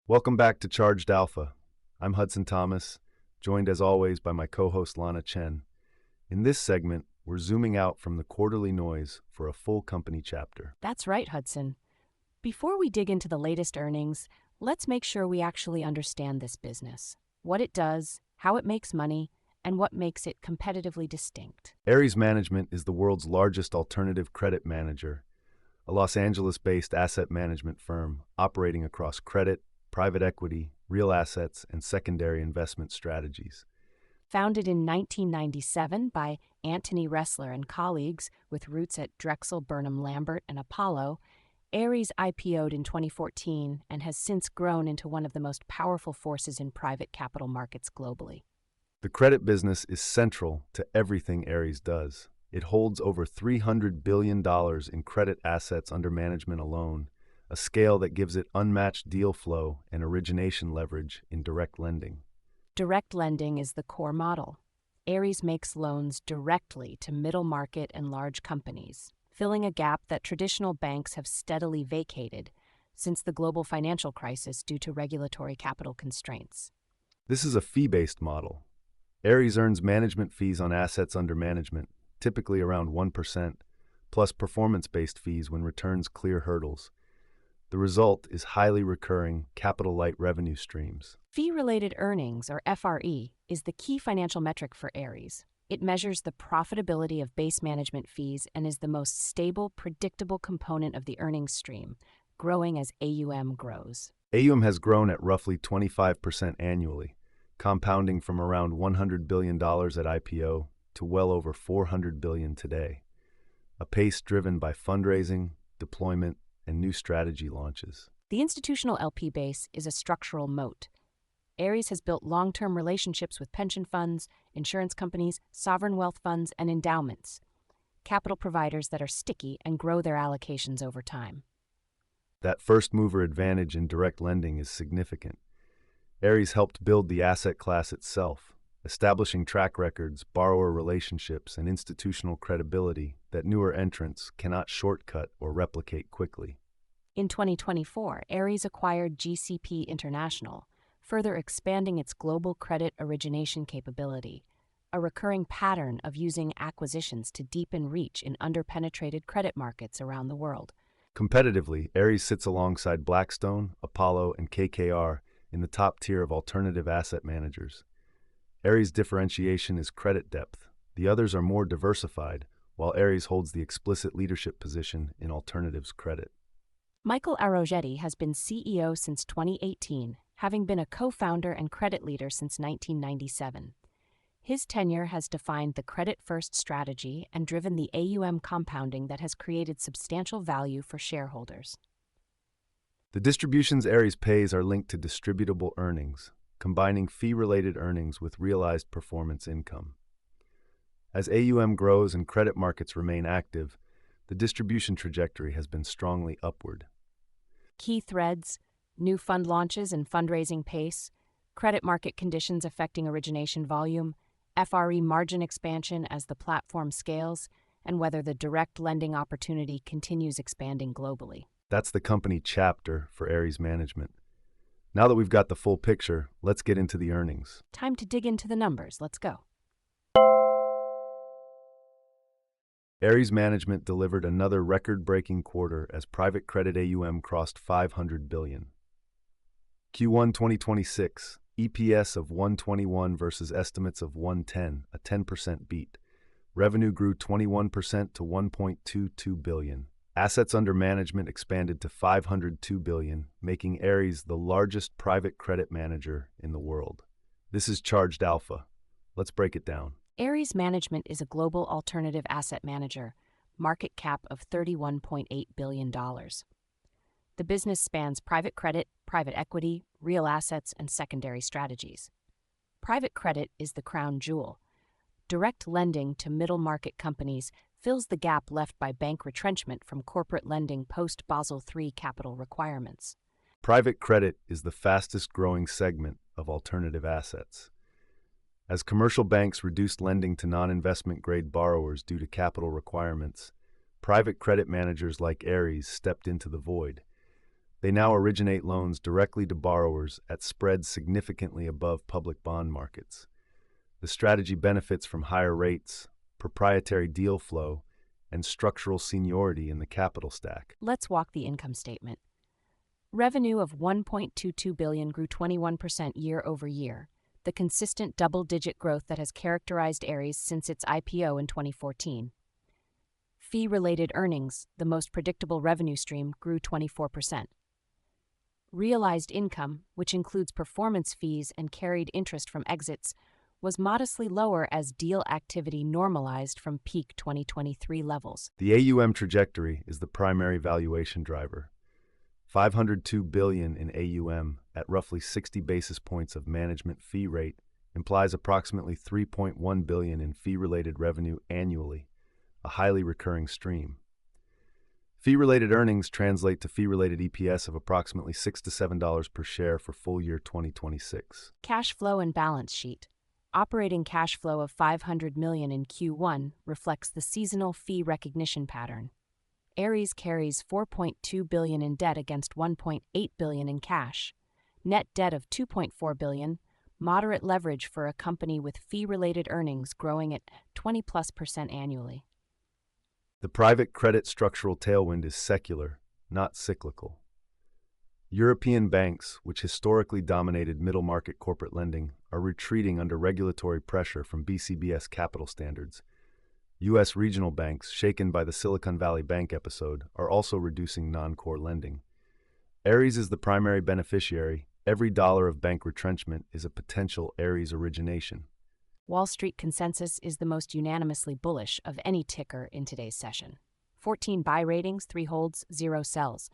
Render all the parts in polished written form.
Welcome back to Charged Alpha. I'm Hudson Thomas, joined as always by my co-host Lana Chen. In this segment, we're zooming out from the quarterly noise for a full company chapter. That's right, Hudson. Before we dig into the latest earnings, let's make sure we actually understand this business, what it does, how it makes money, and what makes it competitively distinct. ARES Management is the world's largest alternative credit manager, a Los Angeles-based asset management firm operating across credit, private equity, real assets, and secondary investment strategies. Founded in 1997 by Anthony Ressler and colleagues with roots at Drexel Burnham Lambert and Apollo, ARES IPO'd in 2014 and has since grown into one of the most powerful forces in private capital markets globally. The credit business is central to everything ARES does. It holds over $300 billion in credit assets under management alone, a scale that gives it unmatched deal flow and origination leverage in direct lending. Direct lending is the core model. ARES makes loans directly to middle market and large companies, filling a gap that traditional banks have steadily vacated since the global financial crisis due to regulatory capital constraints. This is a fee-based model. ARES earns management fees on assets under management, typically around 1%, plus performance-based fees when returns clear hurdles. The result is highly recurring, capital-light revenue streams. Fee-related earnings, or FRE, is the key financial metric for ARES. It measures the profitability of base management fees and is the most stable, predictable component of the earnings stream, growing as AUM grows. AUM has grown at roughly 25% annually, compounding from around $100 billion at IPO to well over $400 billion today, a pace driven by fundraising, deployment, and new strategy launches. The institutional LP base is a structural moat. ARES has built long-term relationships with pension funds, insurance companies, sovereign wealth funds, and endowments, capital providers that are sticky and grow their allocations over time. That first-mover advantage in direct lending is significant. ARES helped build the asset class itself, establishing track records, borrower relationships, and institutional credibility that newer entrants cannot shortcut or replicate quickly. In 2024, ARES acquired GCP International, further expanding its global credit origination capability, a recurring pattern of using acquisitions to deepen reach in underpenetrated credit markets around the world. Competitively, ARES sits alongside Blackstone, Apollo, and KKR in the top tier of alternative asset managers. ARES' differentiation is credit depth. The others are more diversified, while ARES holds the explicit leadership position in alternatives credit. Michael Arougetti has been CEO since 2018, having been a co-founder and credit leader since 1997. His tenure has defined the credit-first strategy and driven the AUM compounding that has created substantial value for shareholders. The distributions ARES pays are linked to distributable earnings, combining fee-related earnings with realized performance income. As AUM grows and credit markets remain active, the distribution trajectory has been strongly upward. Key threads: new fund launches and fundraising pace, credit market conditions affecting origination volume, FRE margin expansion as the platform scales, and whether the direct lending opportunity continues expanding globally. That's the company chapter for ARES Management. Now that we've got the full picture, let's get into the earnings. Time to dig into the numbers. Let's go. ARES Management delivered another record-breaking quarter as private credit AUM crossed $500 billion. Q1 2026, EPS of $1.21 versus estimates of $1.10, a 10% beat. Revenue grew 21% to $1.22 billion. Assets under management expanded to $502 billion, making ARES the largest private credit manager in the world. This is Charged Alpha. Let's break it down. ARES Management is a global alternative asset manager, market cap of $31.8 billion. The business spans private credit, private equity, real assets, and secondary strategies. Private credit is the crown jewel. Direct lending to middle market companies fills the gap left by bank retrenchment from corporate lending post-Basel III capital requirements. Private credit is the fastest-growing segment of alternative assets. As commercial banks reduced lending to non-investment-grade borrowers due to capital requirements, private credit managers like ARES stepped into the void. They now originate loans directly to borrowers at spreads significantly above public bond markets. The strategy benefits from higher rates, proprietary deal flow, and structural seniority in the capital stack. Let's walk the income statement. Revenue of $1.22 billion grew 21% year over year, the consistent double-digit growth that has characterized ARES since its IPO in 2014. Fee-related earnings, the most predictable revenue stream, grew 24%. Realized income, which includes performance fees and carried interest from exits, was modestly lower as deal activity normalized from peak 2023 levels. The AUM trajectory is the primary valuation driver. $502 billion in AUM at roughly 60 basis points of management fee rate implies approximately $3.1 billion in fee-related revenue annually, a highly recurring stream. Fee-related earnings translate to fee-related EPS of approximately $6 to $7 per share for full year 2026. Cash flow and balance sheet. Operating cash flow of $500 million in Q1 reflects the seasonal fee recognition pattern. ARES carries $4.2 billion in debt against $1.8 billion in cash. Net debt of $2.4 billion, moderate leverage for a company with fee-related earnings growing at 20+% annually. The private credit structural tailwind is secular, not cyclical. European banks, which historically dominated middle-market corporate lending, are retreating under regulatory pressure from BCBS capital standards. U.S. regional banks, shaken by the Silicon Valley Bank episode, are also reducing non-core lending. ARES is the primary beneficiary. Every dollar of bank retrenchment is a potential ARES origination. Wall Street consensus is the most unanimously bullish of any ticker in today's session. 14 buy ratings, 3 holds, 0 sells.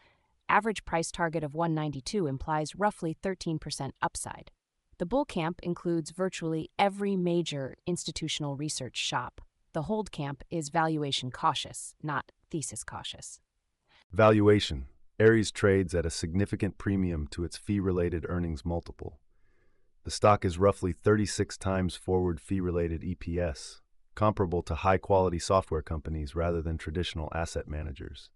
Average price target of 192 implies roughly 13% upside. The bull camp includes virtually every major institutional research shop. The hold camp is valuation cautious, not thesis cautious. Valuation. ARES trades at a significant premium to its fee-related earnings multiple. The stock is roughly 36 times forward fee-related EPS, comparable to high-quality software companies rather than traditional asset managers.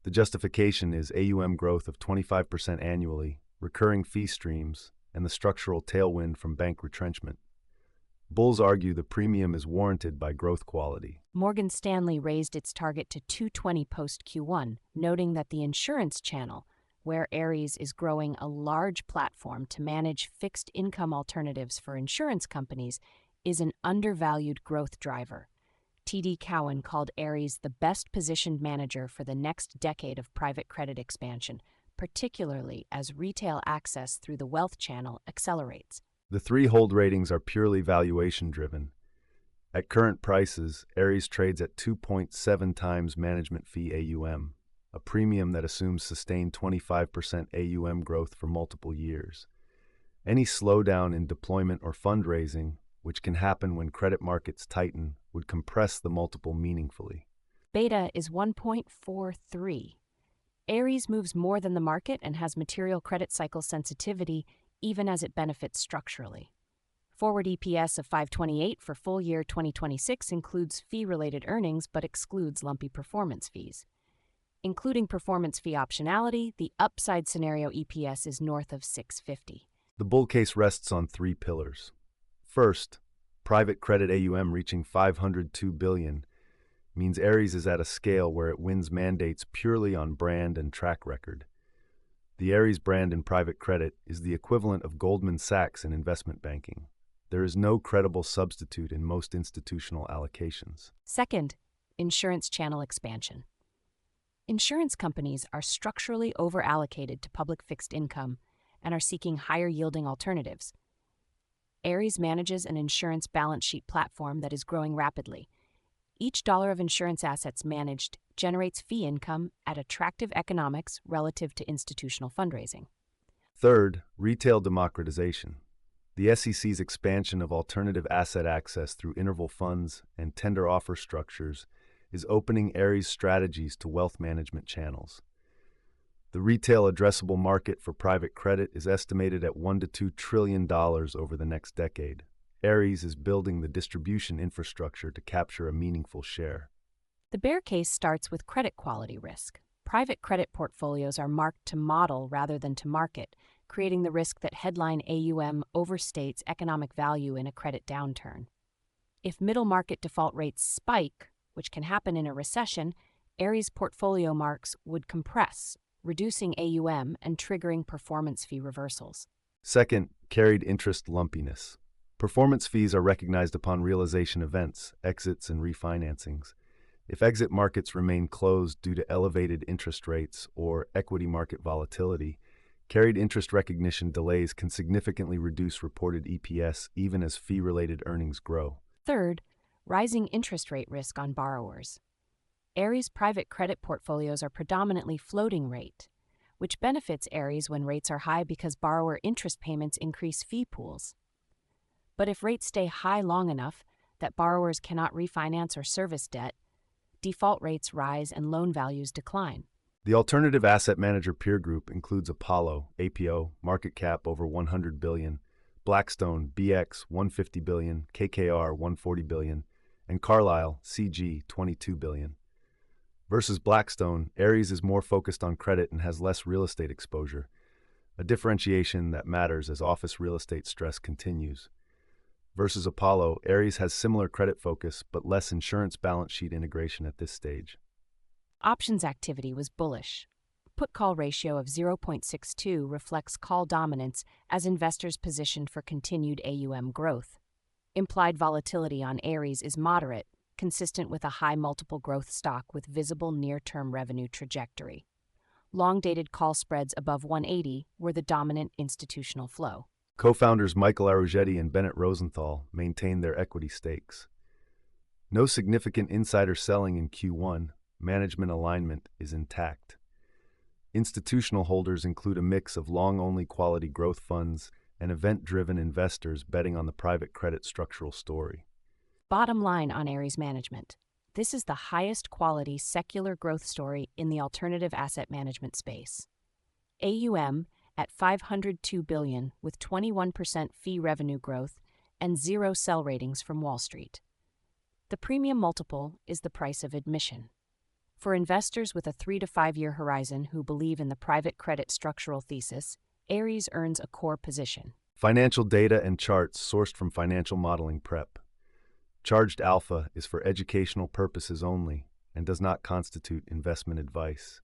The justification is AUM growth of 25% annually, recurring fee streams, and the structural tailwind from bank retrenchment. Bulls argue the premium is warranted by growth quality. Morgan Stanley raised its target to 220 post Q1, noting that the insurance channel, where ARES is growing a large platform to manage fixed income alternatives for insurance companies, is an undervalued growth driver. TD Cowen called ARES the best-positioned manager for the next decade of private credit expansion, particularly as retail access through the wealth channel accelerates. The 3 hold ratings are purely valuation-driven. At current prices, ARES trades at 2.7 times management fee AUM, a premium that assumes sustained 25% AUM growth for multiple years. Any slowdown in deployment or fundraising, which can happen when credit markets tighten, would compress the multiple meaningfully. Beta is 1.43. ARES moves more than the market and has material credit cycle sensitivity, even as it benefits structurally. Forward EPS of $5.28 for full year 2026 includes fee-related earnings but excludes lumpy performance fees. Including performance fee optionality, the upside scenario EPS is north of $6.50. The bull case rests on 3 pillars. First, private credit AUM reaching $502 billion means ARES is at a scale where it wins mandates purely on brand and track record. The ARES brand in private credit is the equivalent of Goldman Sachs in investment banking. There is no credible substitute in most institutional allocations. Second, insurance channel expansion. Insurance companies are structurally overallocated to public fixed income and are seeking higher-yielding alternatives. ARES manages an insurance balance sheet platform that is growing rapidly. Each dollar of insurance assets managed generates fee income at attractive economics relative to institutional fundraising. Third, retail democratization. The SEC's expansion of alternative asset access through interval funds and tender offer structures is opening ARES strategies to wealth management channels. The retail addressable market for private credit is estimated at $1 to $2 trillion over the next decade. ARES is building the distribution infrastructure to capture a meaningful share. The bear case starts with credit quality risk. private credit portfolios are marked to model rather than to market, creating the risk that headline AUM overstates economic value in a credit downturn. If middle market default rates spike, which can happen in a recession, ARES portfolio marks would compress, reducing AUM and triggering performance fee reversals. Second, carried interest lumpiness. Performance fees are recognized upon realization events, exits, and refinancings. If exit markets remain closed due to elevated interest rates or equity market volatility, carried interest recognition delays can significantly reduce reported EPS even as fee-related earnings grow. Third, rising interest rate risk on borrowers. ARES private credit portfolios are predominantly floating rate, which benefits ARES when rates are high because borrower interest payments increase fee pools. But if rates stay high long enough that borrowers cannot refinance or service debt, default rates rise and loan values decline. The alternative asset manager peer group includes Apollo, APO, market cap over $100 billion, Blackstone, BX, $150 billion, KKR, $140 billion, and Carlyle, CG, $22 billion. Versus Blackstone, ARES is more focused on credit and has less real estate exposure, a differentiation that matters as office real estate stress continues. Versus Apollo, ARES has similar credit focus but less insurance balance sheet integration at this stage. Options activity was bullish. Put-call ratio of 0.62 reflects call dominance as investors positioned for continued AUM growth. Implied volatility on ARES is moderate, consistent with a high multiple growth stock with visible near-term revenue trajectory. Long-dated call spreads above 180 were the dominant institutional flow. Co-founders Michael Arougetti and Bennett Rosenthal maintained their equity stakes. No significant insider selling in Q1, management alignment is intact. Institutional holders include a mix of long-only quality growth funds and event-driven investors betting on the private credit structural story. Bottom line on ARES management. This is the highest quality secular growth story in the alternative asset management space. AUM at $502 billion with 21% fee revenue growth and 0 sell ratings from Wall Street. The premium multiple is the price of admission. For investors with a 3 to 5 year horizon who believe in the private credit structural thesis, ARES earns a core position. Financial data and charts sourced from Financial Modeling Prep. Charged alpha is for educational purposes only and does not constitute investment advice.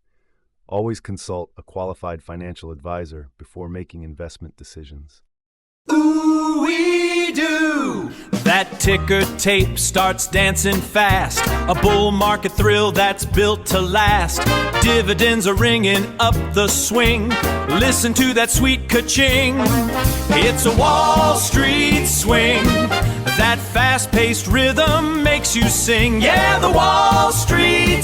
Always consult a qualified financial advisor before making investment decisions. Ooh-wee-doo! That ticker tape starts dancing fast. A bull market thrill that's built to last. Dividends are ringing up the swing. Listen to that sweet ka-ching. It's a Wall Street swing. That fast-paced rhythm makes you sing. Yeah, the Wall Street